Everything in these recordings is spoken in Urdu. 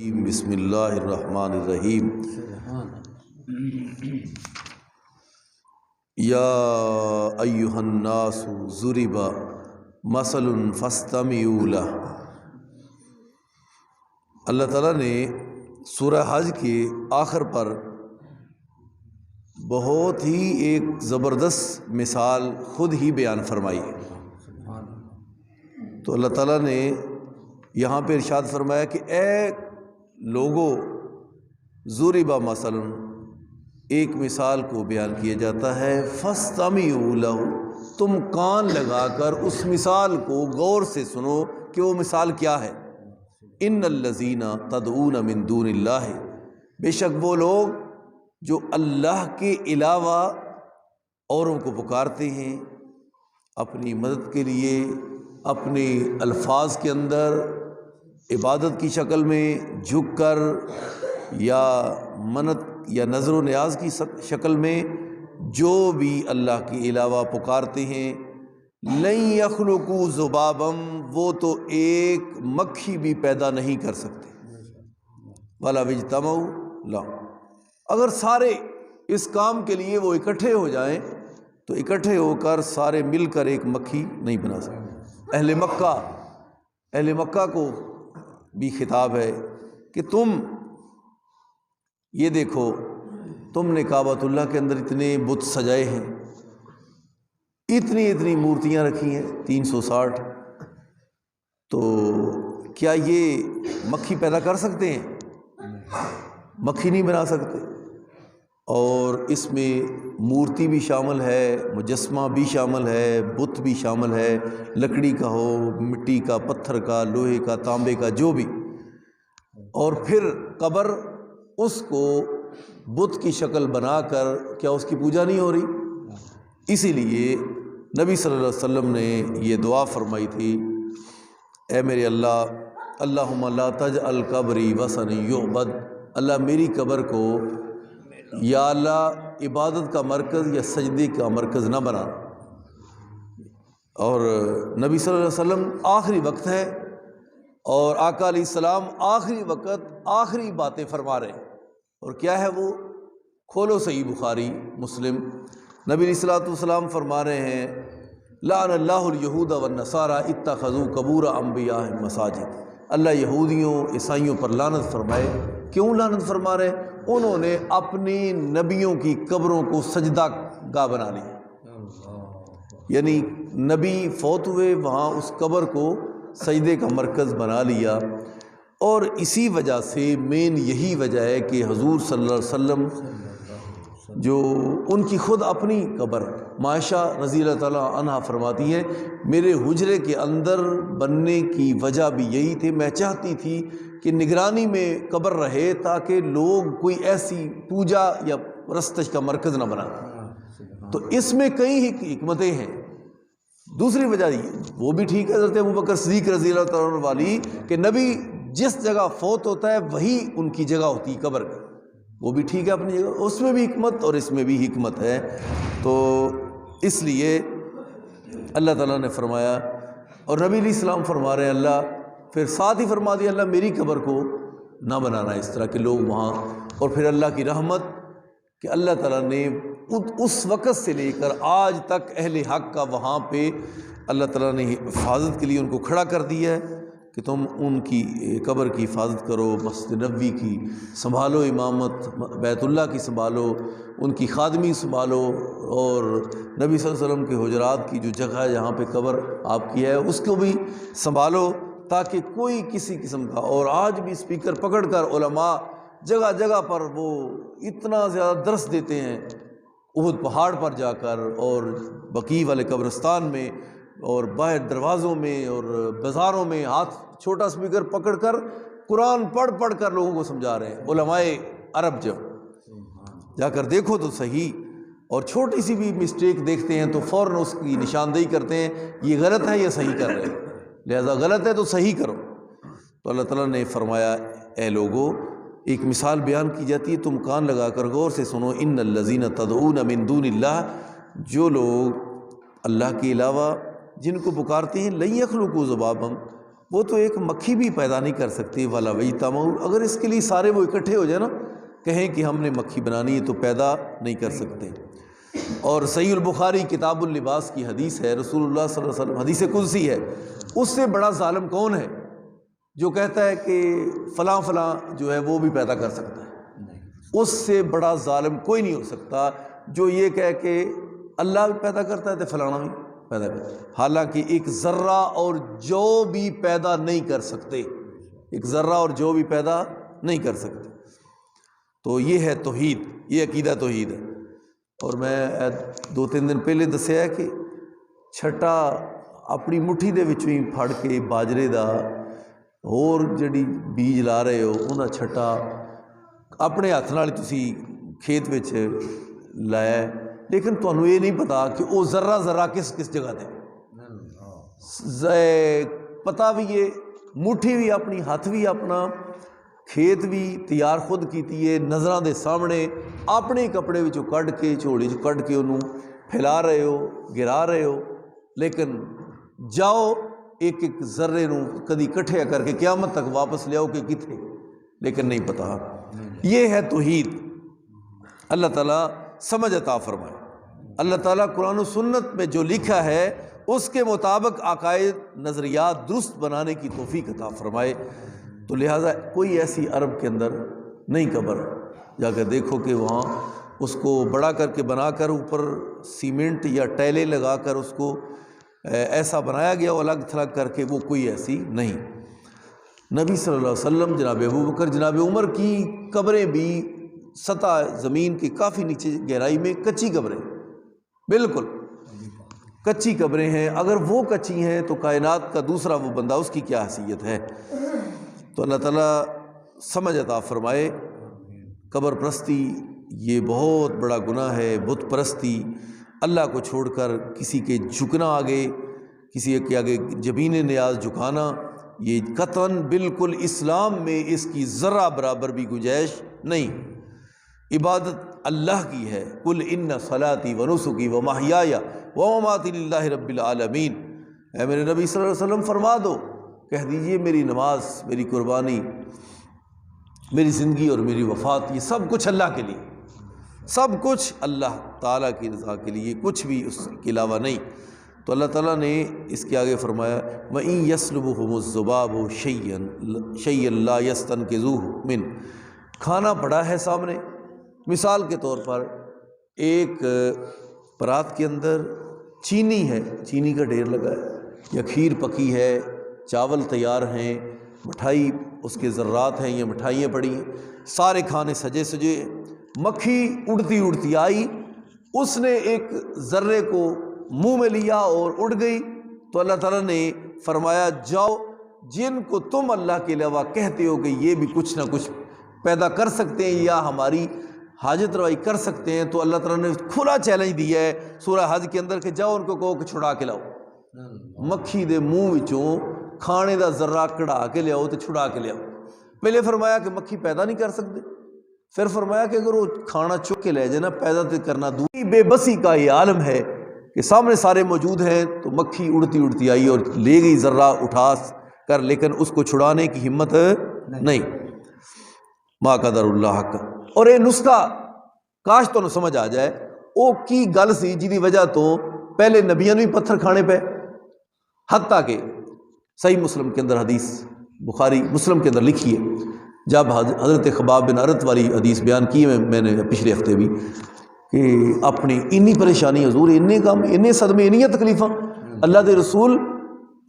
بسم اللہ الرحمن الرحیم۔ یا ایھا الناس ضرب مثل فاستمعوا لہ۔ اللہ تعالیٰ نے سورہ حج کے آخر پر بہت ہی ایک زبردست مثال خود ہی بیان فرمائی ہے۔ تو اللہ تعالیٰ نے یہاں پہ ارشاد فرمایا کہ اے لوگو، ضرب مثلا، ایک مثال کو بیان کیا جاتا ہے، فاستمعوا لہ، تم کان لگا کر اس مثال کو غور سے سنو کہ وہ مثال کیا ہے۔ ان الذین تدعون من دون اللہ، بے شک وہ لوگ جو اللہ کے علاوہ اوروں کو پکارتے ہیں اپنی مدد کے لیے، اپنے الفاظ کے اندر عبادت کی شکل میں جھک کر، یا منت یا نظر و نیاز کی شکل میں، جو بھی اللہ کے علاوہ پکارتے ہیں، لن یخلقوا ذبابا، وہ تو ایک مکھی بھی پیدا نہیں کر سکتے، وَلَوِ اجْتَمَعُوا لَهُ، اگر سارے اس کام کے لیے وہ اکٹھے ہو جائیں تو اکٹھے ہو کر سارے مل کر ایک مکھی نہیں بنا سکتے۔ اہل مکہ کو بھی خطاب ہے کہ تم یہ دیکھو، تم نے کعبۃ اللہ کے اندر اتنے بت سجائے ہیں، اتنی مورتیاں رکھی ہیں 360، تو کیا یہ مکھی پیدا کر سکتے ہیں؟ مکھی نہیں بنا سکتے۔ اور اس میں مورتی بھی شامل ہے، مجسمہ بھی شامل ہے، بت بھی شامل ہے، لکڑی کا ہو، مٹی کا، پتھر کا، لوہے کا، تانبے کا، جو بھی، اور پھر قبر، اس کو بت کی شکل بنا کر کیا اس کی پوجا نہیں ہو رہی؟ اسی لیے نبی صلی اللہ علیہ وسلم نے یہ دعا فرمائی تھی، اے میرے اللہ، اللہم لا تجعل قبری وثن یعبد، اللہ میری قبر کو یا اللہ عبادت کا مرکز یا سجدے کا مرکز نہ بنا۔ اور نبی صلی اللہ علیہ وسلم آخری وقت ہے، اور آقا علیہ السلام آخری وقت آخری باتیں فرما رہے ہیں، اور کیا ہے وہ؟ کھولو صحیح بخاری مسلم، نبی علیہ الصلوۃ والسلام فرما رہے ہیں، لعن اللہ الیہود والنصارى اتخذوا قبور انبیائہم مساجد، اللہ یہودیوں عیسائیوں پر لعنت فرمائے۔ کیوں لعنت فرما رہے ہیں؟ انہوں نے اپنی نبیوں کی قبروں کو سجدہ گاہ بنا لی، یعنی نبی فوت ہوئے، وہاں اس قبر کو سجدے کا مرکز بنا لیا۔ اور اسی وجہ سے مین یہی وجہ ہے کہ حضور صلی اللہ علیہ وسلم جو ان کی خود اپنی قبر، عائشہ رضی اللہ تعالیٰ عنہا فرماتی ہیں، میرے حجرے کے اندر بننے کی وجہ بھی یہی تھی، میں چاہتی تھی کہ نگرانی میں قبر رہے تاکہ لوگ کوئی ایسی پوجا یا پرستش کا مرکز نہ بنا۔ تو اس میں کئی حکمتیں ہیں۔ دوسری وجہ وہ بھی ٹھیک ہے، حضرت ابوبکر صدیق رضی اللہ تعالیٰ عنہ والی، کہ نبی جس جگہ فوت ہوتا ہے وہی ان کی جگہ ہوتی ہے قبر کی، وہ بھی ٹھیک ہے اپنی جگہ، اس میں بھی حکمت اور اس میں بھی حکمت ہے۔ تو اس لیے اللہ تعالیٰ نے فرمایا، اور نبی علیہ السلام فرما رہے ہیں، اللہ پھر ساتھ ہی فرما دیا، اللہ میری قبر کو نہ بنانا اس طرح کہ لوگ وہاں۔ اور پھر اللہ کی رحمت کہ اللہ تعالیٰ نے اس وقت سے لے کر آج تک اہل حق کا وہاں پہ اللہ تعالیٰ نے حفاظت کے لیے ان کو کھڑا کر دیا ہے کہ تم ان کی قبر کی حفاظت کرو، مسجد نبوی کی سنبھالو، امامت بیت اللہ کی سنبھالو، ان کی خادمی سنبھالو، اور نبی صلی اللہ علیہ وسلم کے حجرات کی جو جگہ ہے جہاں پہ قبر آپ کی ہے اس کو بھی سنبھالو، تاکہ کوئی کسی قسم کا۔ اور آج بھی اسپیکر پکڑ کر علماء جگہ جگہ پر وہ اتنا زیادہ درس دیتے ہیں، احد پہاڑ پر جا کر، اور بقیع والے قبرستان میں، اور باہر دروازوں میں اور بازاروں میں ہاتھ چھوٹا اسپیکر پکڑ کر قرآن پڑھ کر لوگوں کو سمجھا رہے ہیں علماء عرب۔ جب جا کر دیکھو تو صحیح، اور چھوٹی سی بھی مسٹیک دیکھتے ہیں تو فوراً اس کی نشاندہی کرتے ہیں، یہ غلط ہے، یہ صحیح کر رہے ہیں، لہذا غلط ہے تو صحیح کرو۔ تو اللہ تعالیٰ نے فرمایا، اے لوگو، ایک مثال بیان کی جاتی ہے، تم کان لگا کر غور سے سنو، ان الذین تدعون من دون اللہ، جو لوگ اللہ کے علاوہ جن کو پکارتے ہیں، لن یخلقوا ذبابا، وہ تو ایک مکھی بھی پیدا نہیں کر سکتی والا وہی تمام، اگر اس کے لیے سارے وہ اکٹھے ہو جائے نا، کہیں کہ ہم نے مکھی بنانی ہے تو پیدا نہیں کر سکتے۔ اور صحیح البخاری کتاب اللباس کی حدیث ہے، رسول اللہ صلی اللہ علیہ وسلم، حدیث قدسی ہے، اس سے بڑا ظالم کون ہے جو کہتا ہے کہ فلاں فلاں جو ہے وہ بھی پیدا کر سکتا ہے؟ اس سے بڑا ظالم کوئی نہیں ہو سکتا جو یہ کہے کہ اللہ بھی پیدا کرتا ہے تو فلانا بھی پیدا کرتا ہے، حالانکہ ایک ذرہ اور جو بھی پیدا نہیں کر سکتے، ایک ذرہ اور جو بھی پیدا نہیں کر سکتے۔ تو یہ ہے توحید، یہ عقیدہ توحید ہے۔ اور میں 2-3 دن پہلے دسیا ہے کہ چھٹا اپنی مٹھی دے وچوں ہی پھڑ کے باجرے دا اور جڑی بیج لا رہے ہو انہاں چھٹا اپنے ہاتھ نال تسی کھیت وچ لایا ہے، لیکن تانوں یہ نہیں پتا کہ وہ ذرہ ذرہ کس جگہ تے پتہ بھی یہ مٹھی بھی اپنی، ہاتھ بھی اپنا، کھیت بھی تیار خود کیتی ہے، نظراں دے سامنے اپنے کپڑے وچوں کڈ کے جھولی چ کڈ کے انہوں پھیلا رہے ہو، گرا رہے ہو، لیکن جاؤ ایک ایک ذرے نو کدی کٹھے کر کے قیامت تک واپس لیاؤ کہ کتنے، لیکن نہیں پتا۔ یہ ہے توحید۔ اللہ تعالیٰ سمجھ عطا فرمائے۔ اللہ تعالیٰ قرآن و سنت میں جو لکھا ہے اس کے مطابق عقائد نظریات درست بنانے کی توفیق عطا فرمائے۔ تو لہٰذا کوئی ایسی عرب کے اندر نہیں قبر، جا کر دیکھو کہ وہاں اس کو بڑا کر کے بنا کر اوپر سیمنٹ یا ٹائلیں لگا کر اس کو ایسا بنایا گیا وہ الگ تھلگ کر کے، وہ کوئی ایسی نہیں۔ نبی صلی اللہ علیہ وسلم، جناب ابوبکر، جناب عمر کی قبریں بھی سطح زمین کے کافی نیچے گہرائی میں کچی قبریں، بالکل کچی قبریں ہیں۔ اگر وہ کچی ہیں تو کائنات کا دوسرا وہ بندہ، اس کی کیا حیثیت ہے؟ تو اللہ تعالیٰ سمجھ عطا فرمائے۔ قبر پرستی یہ بہت بڑا گناہ ہے، بت پرستی، اللہ کو چھوڑ کر کسی کے جھکنا آگے، کسی کے آگے جبین نیاز جھکانا، یہ قطعاً بالکل اسلام میں اس کی ذرہ برابر بھی گنجائش نہیں۔ عبادت اللہ کی ہے، قل ان صلاتی و نسکی و محیای و مماتی للہ رب العالمین۔ اے میرے نبی صلی اللہ علیہ وسلم فرما دو، کہہ دیجئے میری نماز، میری قربانی، میری زندگی اور میری وفات، یہ سب کچھ اللہ کے لیے، سب کچھ اللہ تعالیٰ کی رضا کے لیے، کچھ بھی اس کے علاوہ نہیں۔ تو اللہ تعالیٰ نے اس کے آگے فرمایا وَإِن يَسْلُبْهُمُ الذُّبَابُ شَيْئًا لَا يَسْتَنْقِذُوهُ مِنْهُ۔ کھانا پڑا ہے سامنے، مثال کے طور پر ایک پرات کے اندر چینی ہے، چینی کا ڈھیر لگا ہے، یا کھیر پکی ہے، چاول تیار ہیں، مٹھائی اس کے ذرات ہیں یا مٹھائیاں پڑی ہیں، سارے کھانے سجے سجے، مکھی اڑتی اڑتی آئی، اس نے ایک ذرے کو منہ میں لیا اور اڑ گئی۔ تو اللہ تعالیٰ نے فرمایا جاؤ جن کو تم اللہ کے علاوہ کہتے ہو کہ یہ بھی کچھ نہ کچھ پیدا کر سکتے ہیں یا ہماری حاجت روائی کر سکتے ہیں، تو اللہ تعالیٰ نے کھلا چیلنج دیا ہے سورہ حج کے اندر کہ جاؤ ان کو کہو کہ چھڑا کے لاؤ، مکھی دے منہ وچوں کھانے دا ذرہ کڑا کے لیاؤ تو چھڑا کے لیاؤ۔ پہلے فرمایا کہ مکھی پیدا نہیں کر سکتے، پھر فرمایا کہ اگر وہ کھانا چک کے لے جائے نا، پیدا تو کرنا دوری۔ بے بسی کا یہ عالم ہے کہ سامنے سارے موجود ہیں، تو مکھی اڑتی اڑتی آئی اور لے گئی ذرہ اٹھا کر، لیکن اس کو چھڑانے کی ہمت نہیں۔ ما قدر اللہ حق۔ اور یہ نسخہ کاش تو سمجھ آ جائے، وہ کی گل سی جی وجہ تو پہلے نبیوں نے بھی پتھر کھانے پہ، حتیٰ کہ صحیح مسلم کے اندر حدیث، بخاری مسلم کے اندر لکھی ہے، جب حضرت خباب بن ارت والی حدیث بیان کی ہے میں نے پچھلے ہفتے بھی، کہ اپنی انی پریشانی حضور، انے کام، انے صدمے، انیاں تکلیفاں، اللہ دے رسول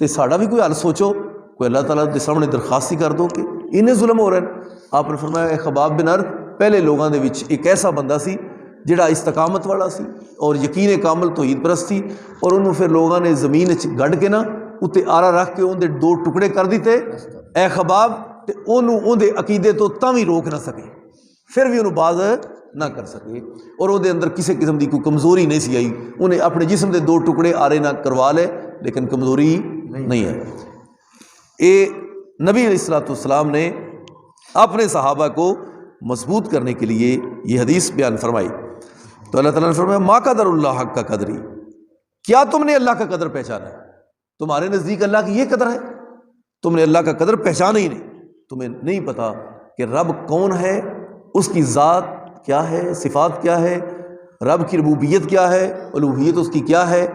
تے ساڑا بھی کوئی حل سوچو، کوئی اللہ تعالیٰ دے سامنے درخواست کر دو کہ انہیں ظلم ہو رہے ہیں۔ آپ نے فرمایا اے خباب بن ارت پہلے لوگاں دے وچ ایک ایسا بندہ سی جڑا استقامت والا سی اور یقین کامل توحید پرست سی، اور انہوں پھر لوگاں نے زمین گڈ کے نا اتنے آرا رکھ کے ان دے 2 ٹکڑے کر دیتے، اے خباب، تے انہوں ان دے عقیدے تو تاں روک نہ سکے، پھر بھی انہوں باز نہ کر سکے، اور وہ دے اندر کسی قسم دی کوئی کمزوری نہیں سی آئی، انہیں اپنے جسم دے 2 ٹکڑے آرے نہ کروا لے، لیکن کمزوری نہیں ہے۔ اے نبی علیہ السلام نے اپنے صحابہ کو مضبوط کرنے کے لیے یہ حدیث بیان فرمائی۔ تو اللہ تعالیٰ نے فرمایا ما قدر اللہ حق کا قدری، کیا تم نے اللہ کا قدر پہچانا ہے؟ تمہارے نزدیک اللہ کی یہ قدر ہے؟ تم نے اللہ کا قدر پہچانا ہی نہیں، تمہیں نہیں پتا کہ رب کون ہے، اس کی ذات کیا ہے، صفات کیا ہے، رب کی ربوبیت کیا ہے، الوہیت اس کی کیا ہے۔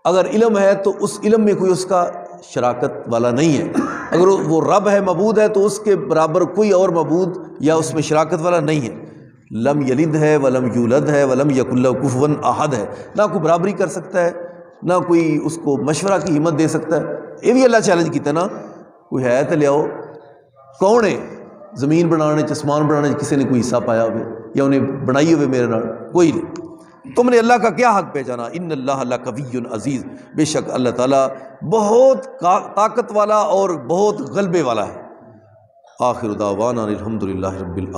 اگر علم ہے تو اس علم میں کوئی اس کا شراکت والا نہیں ہے، اگر وہ رب ہے، معبود ہے، تو اس کے برابر کوئی اور معبود یا اس میں شراکت والا نہیں ہے۔ لم یلد ہے ولم یولد ہے ولم یکن لہ کفوا احد ہے، نہ کوئی برابری کر سکتا ہے، نہ کوئی اس کو مشورہ کی ہمت دے سکتا ہے۔ یہ بھی اللہ چیلنج کیتا نا، کوئی ہے تو لیاؤ، کون ہے زمین بنانے چسمان بنانے کسی نے کوئی حصہ پایا ہوئے یا انہیں بنائی ہوئے میرے نال؟ کوئی نہیں۔ تم نے اللہ کا کیا حق پہچانا؟ ان اللہ لقوی عزیز، بے شک اللہ تعالیٰ بہت طاقت والا اور بہت غلبے والا ہے۔ آخر دعوانا الحمد للہ رب العالمین۔